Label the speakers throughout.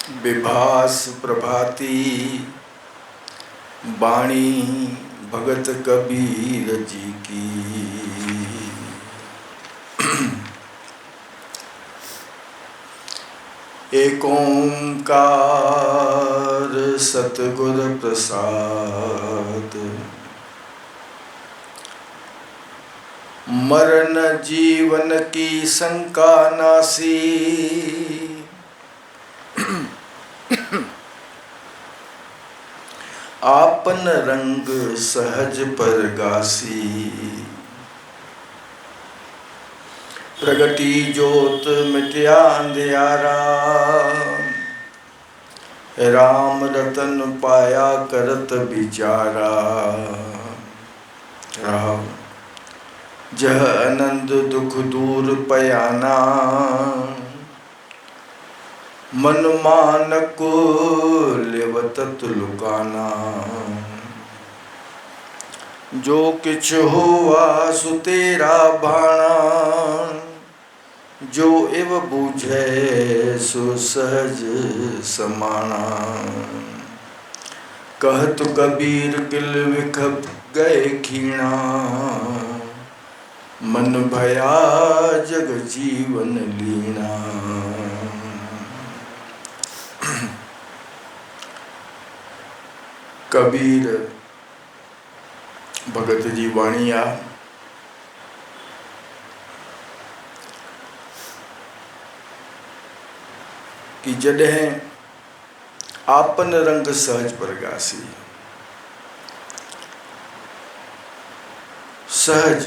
Speaker 1: विभास प्रभाती बाणी भगत कबीर जी की। एक ओंकार सतगुर प्रसाद, मरण जीवन की शंका नासी। आपन रंग सहज परगासी, प्रगटी जोत मिटया अंधियारा। राम रतन पाया करत बिचारा। राम जह आनंद दुख दूर पयाना, मन मानक लेवतत लुकाना। जो किछ हुआ सु तेरा भाणा, जो इव बूझे सो सहज समाना। कहत कबीर किल विखप गए खीणा, मन भया जग जीवन लीना। कबीर भगत जी वाणी आ कि जॾहिं आपन रंग सहज परगासी, सहज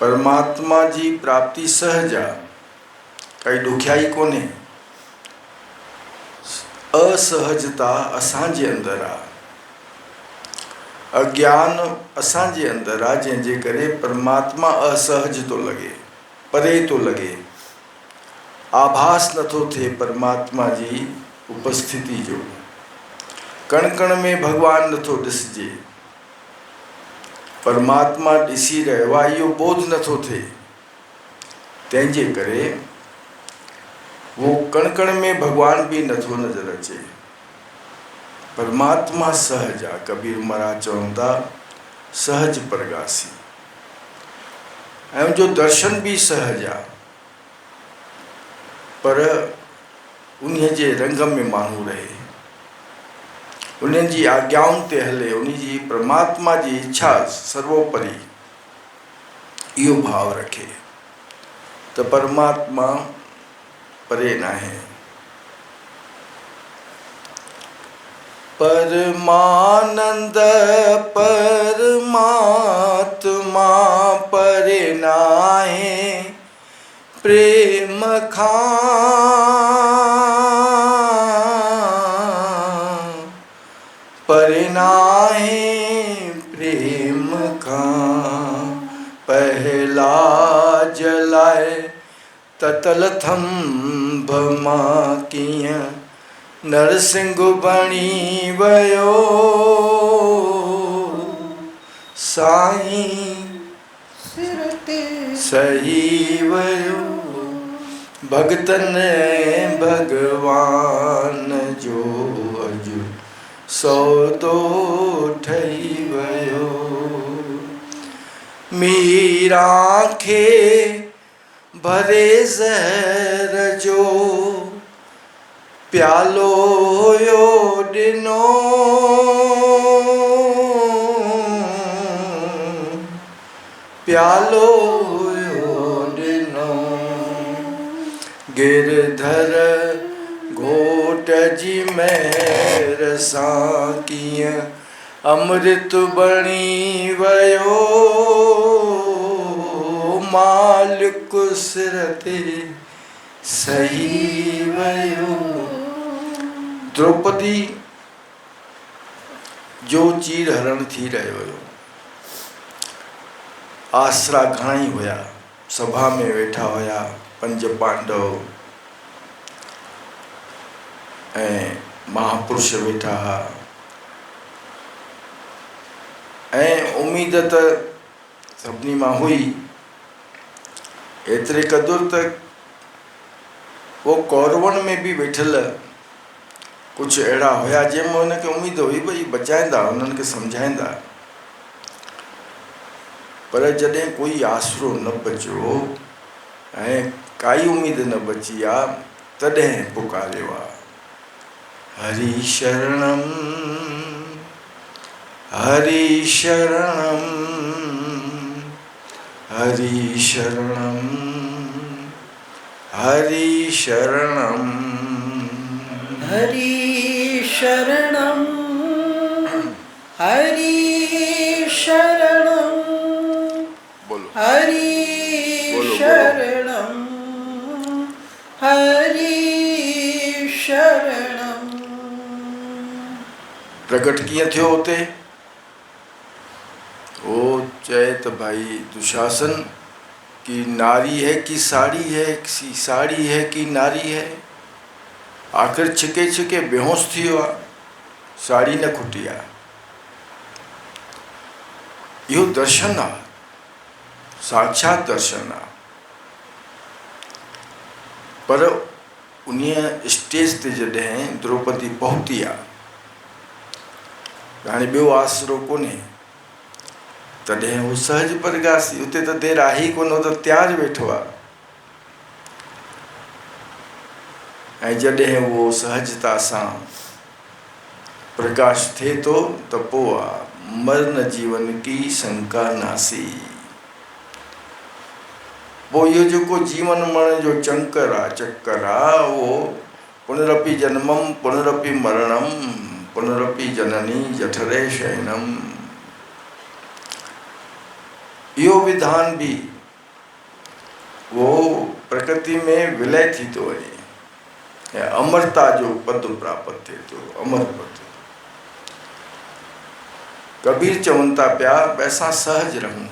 Speaker 1: परमात्मा जी प्राप्ति सहज आ, काई ॾुखियाई कोन्हे। असहजता असांजे अंदर आ, अज्ञान असांजे अंदर आ, जंहिंजे करे परमात्मा असहज तो लगे, परे तो लगे। आभास नथो थे परमात्मा जी उपस्थिति जो। कण कण में भगवान नथो ॾिसजे, परमात्मा ॾिसी रहियो आहे इहो बोध नथो थिए। तंहिंजे करे वो कण कण में भगवान भी नथो नज़र अचे। परमात्मा सहज आ। कबीर महाराज चवनि था सहज परगासी, ऐं उनजो दर्शन भी सहज आ। पर उन्हीअ जे रंग में माण्हू रहे, उन्हनि जी आज्ञाउनि ते हले, उन्ही जी परमात्मा जी इच्छा सर्वोपरि इहो भाव रखे त परमात्मा परे नाहे। परमानंद परमात्मा परे नाहे, प्रेम खां परे नाहे, प्रेम खां पहला जलाए ततल थंभ मां कीअं नरसिंह बणी वयो। साईं सिर ते सही वयो, भगतन भगवान जो अजु सौदो ठही वयो। मीरा खे भरे ज़हर जो प्यालो हुयो ॾिनो, प्यालो हुयो ॾिनो। गिरधर घोट जी महर सां कीअं अमृत बणी वयो। मालिक सिर ते सही वयो। द्रौपदी जो चीर हरण थी रहियो हुयो, आसरा घणा ई हुया, सभा में वेठा हुया 5 पांडव ऐं महापुरुष वेठा हुआ, ऐं उम्मीद त सभिनी मां हुई एतिरे क़दुरु त वो कौरवन में भी वेठल कुछ अड़ा हुआ जंहिंमें उनखे उम्मीद हुई भई बचाईंदा, उन्हनि खे सम्झाईंदा, पर जॾहिं कोई आसरो न बचियो ऐं काई उम्मीद न बची आहे तॾहिं पुकारियो आहे हरि शरणम हरि शरणम हरि शरणम हरि शरणम
Speaker 2: हरि शरणम हरि शरणम
Speaker 1: बोलो
Speaker 2: हरि शरणम हरि शरणम।
Speaker 1: प्रकट कीअं थियो हुते? वो चए त भाई दुशासन की नारी है कि साड़ी है, कि साड़ी है कि नारी है। आखिर छिके छिके बेहोश थी वियो आहे, साड़ी न खुटी आहे। इहो दर्शन आहे, साक्षात दर्शन आहे। पर उन्हीअ स्टेज ते जॾहिं द्रौपदी पहुती आहे, हाणे ॿियो आसरो कोन्हे, तॾहिं हू सहज प्रकाशी, उते त देरि आहे ई कोन, हो त तयारु वेठो आहे। ऐं जॾहिं उहो सहजता सां प्रकाश थिए थो त पोइ आहे मरण जीवन की शंका नासी। पोइ इहो जेको जीवन मरण जो चक्कर आहे उहो पुनरपि जन्मम पुनरपि मरणम पुनरपि जननी जठरे शयनम, इहो विधान भी वो प्रकृति में विलय थी तो वञे ऐं अमरता जो पद प्राप्त थिए थो, अमर पद। कबीर चवनि था पिया असां सहज रहूं,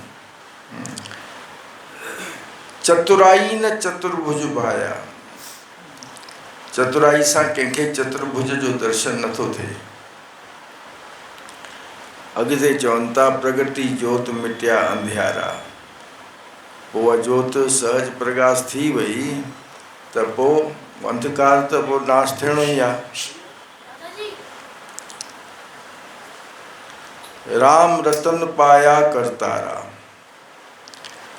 Speaker 1: चतुराई न चतुर्भुज भाया। चतुराई सां कंहिंखे चतुर्भुज जो दर्शन नथो थिए। अॻिते चवनि था प्रगति जोत मिटिया अंधियारा। पोइ जोत सहज प्रकाश थी वई त पोइ अंधकार त पोइ नाश थियणो ई आहे। राम रतन पाया करतारा,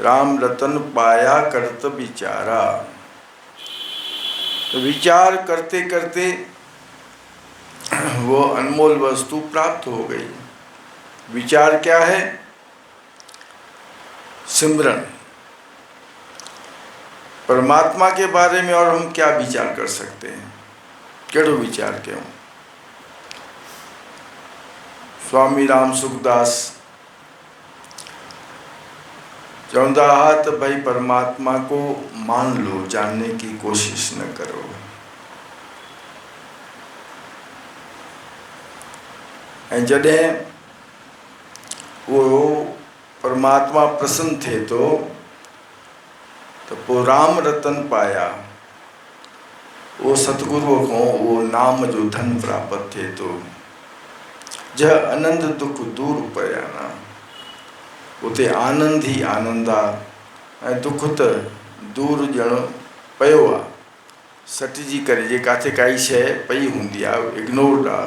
Speaker 1: राम रतन पाया करत विचारा। तो विचार करते करते वो अनमोल वस्तु प्राप्त हो गई। विचार क्या है? सिमरन। परमात्मा के बारे में और हम क्या विचार कर सकते हैं? केड़ो विचार क्यों? स्वामी राम सुखदास चवंदा हा तो भाई परमात्मा को मान लो, जानने की कोशिश न करो। ऐं जॾहिं वो परमात्मा प्रसन्न थे तो पोइ राम रतन पाया, वो सतगुरु को वो नाम जो धन प्राप्त थे तो जह आनंद दुख दूर पयाना। उते आनंद ही आनंद आ, दुख तो दूर ॼण पयो आ, सटिजी करे जे काथे काई शइ पई हूंदी आ इग्नोर्ड आ,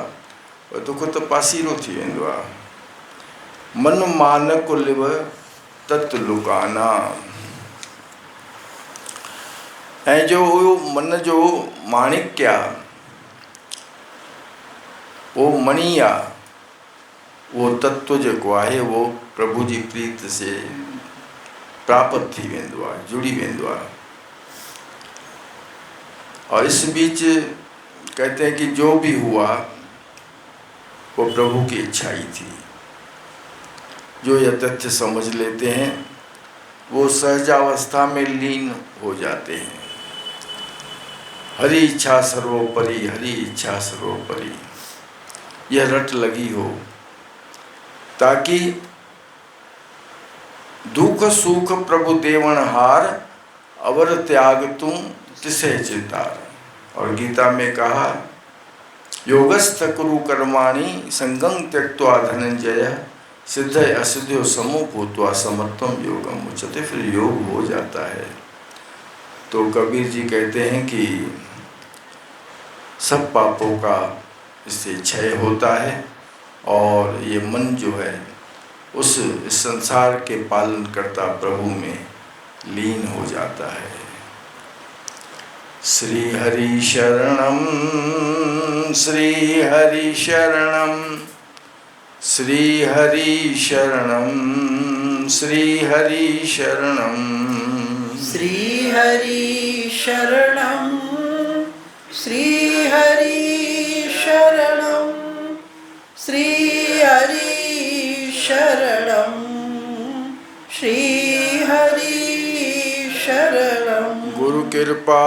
Speaker 1: दुख तो पासीरो थी वेंदो आ। मन मान कुलिव तत् लुकाना। ऐं जो मन जो माणिक्य आ, वो मणि आ, वो तत्व जेको आहे वो प्रभु जी प्रीत से प्राप्त थी वेंदो आहे, जुड़ी वेंदो आहे। और इस बीच कहते हैं कि जो भी हुआ वो प्रभु की इच्छा ही थी। जो यह तथ्य समझ लेते हैं वो सहजावस्था में लीन हो जाते हैं। हरि इच्छा सर्वोपरि, हरि इच्छा सर्वोपरि, यह रट लगी हो ताकि दुख सुख प्रभु देवण हार, अवर त्याग तुम तिसे चितार। और गीता में कहा योगस्थ कुरु कर्माणि संगं त्यक्त्वा धनंजय, सिद्ध असिद्ध्यो समो भूत्वा समत्वम योगम उच्यते। फिर योग हो जाता है। तो कबीर जी कहते हैं कि सब पापों का इससे क्षय होता है और ये मन जो है उस संसार के पालन करता प्रभु में लीन हो जाता है। श्री हरि शरणम, श्री हरि शरणम, श्री हरि शरणम, श्री हरि शरणम,
Speaker 2: श्री हरि शरणं, श्री हरि शरणं, श्री हरि शरणं, श्री हरि शरणं।
Speaker 1: गुरु कृपा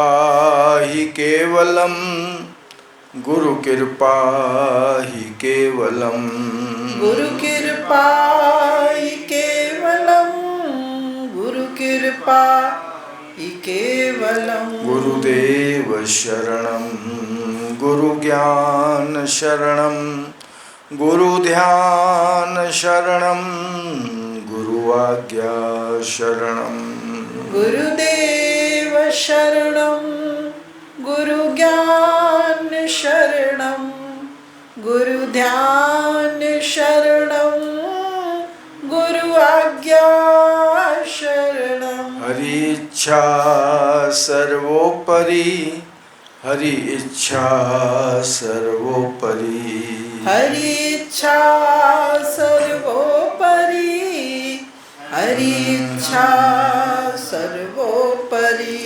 Speaker 1: ही केवलम, गुरु कृपा ही केवलम,
Speaker 2: गुरु कृपा ही केवलम, गुरु कृपा ही केवलम।
Speaker 1: गुरुदेव शरणम, गुरु ज्ञान शरणम, गुरु ध्यान शरणम, गुरु आज्ञा शरणम,
Speaker 2: गुरुदेव शरणं, गुरु ज्ञान शरणं, गुरु ध्यान शरणं, गुरु आज्ञा शरणं।
Speaker 1: हरि इच्छा सर्वोपरि, हरि इच्छा सर्वोपरि,
Speaker 2: हरि इच्छा सर्वोपरि, हरि इच्छा सर्वोपरि।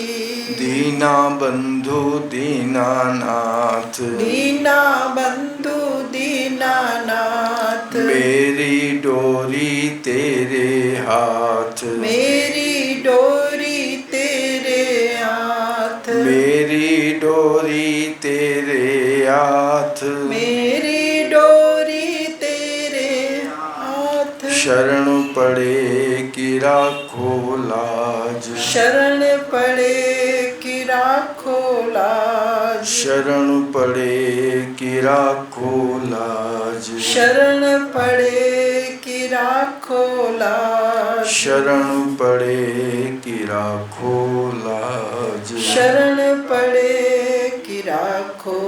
Speaker 1: दीना बंधु दीनानाथ,
Speaker 2: दीना बंधु दीनानाथ,
Speaker 1: मेरी डोरी तेरे हाथ,
Speaker 2: मेरी डोरी तेरे हाथ,
Speaker 1: मेरी डोरी तेरे हाथ,
Speaker 2: मेरी डोरी तेरे हाथ।
Speaker 1: शरण पड़े कि राखो लाज,
Speaker 2: शरण पड़े कि राखो लाज,
Speaker 1: शरण पड़े कि राखो लाज,
Speaker 2: शरण पड़े कि राखो लाज,
Speaker 1: शरण पड़े कि राखो लाज,
Speaker 2: शरण पड़े कि राखो